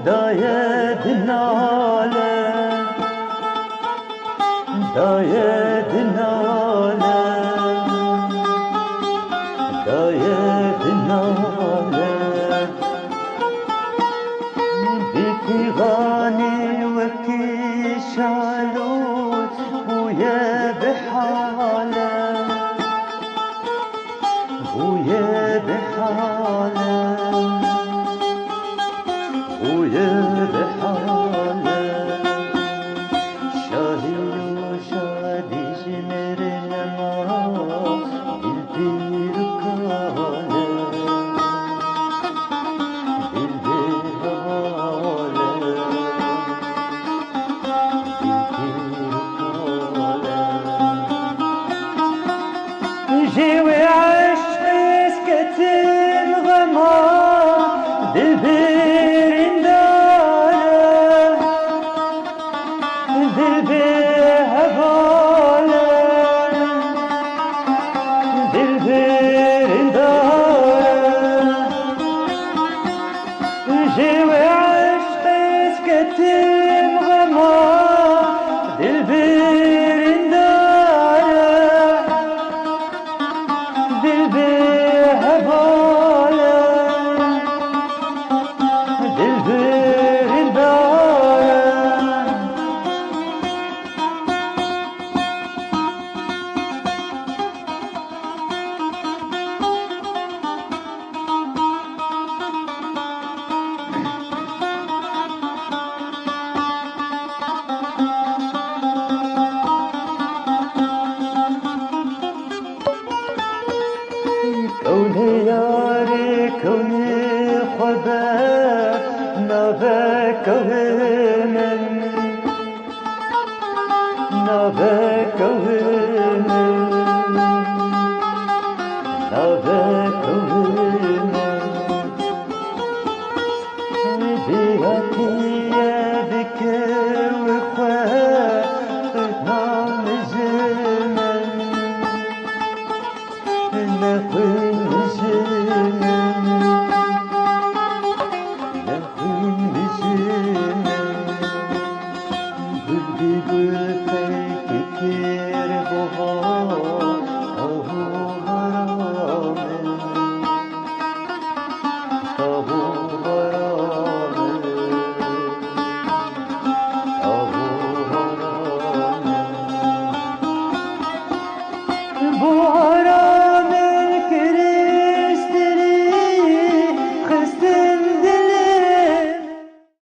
دایه دناله دایه دناله دایه دناله بیتی غانی وکی شالوت بویه بحاله بویه بحاله بویه بحاله شاهی و شادی جمر نما دل بیر کاله دل بیر حواله دل بیر کاله جیوی عشق اسکتر غما دل بیر داره دل بیر حواله دل بیر داره جیوی عشق اسکتر غما دل بیر داره دل بیر حواله دل بیر داره كوني ياري كوني خبر نابك وهمن نابك وهمن نابك وهمن بيهاتي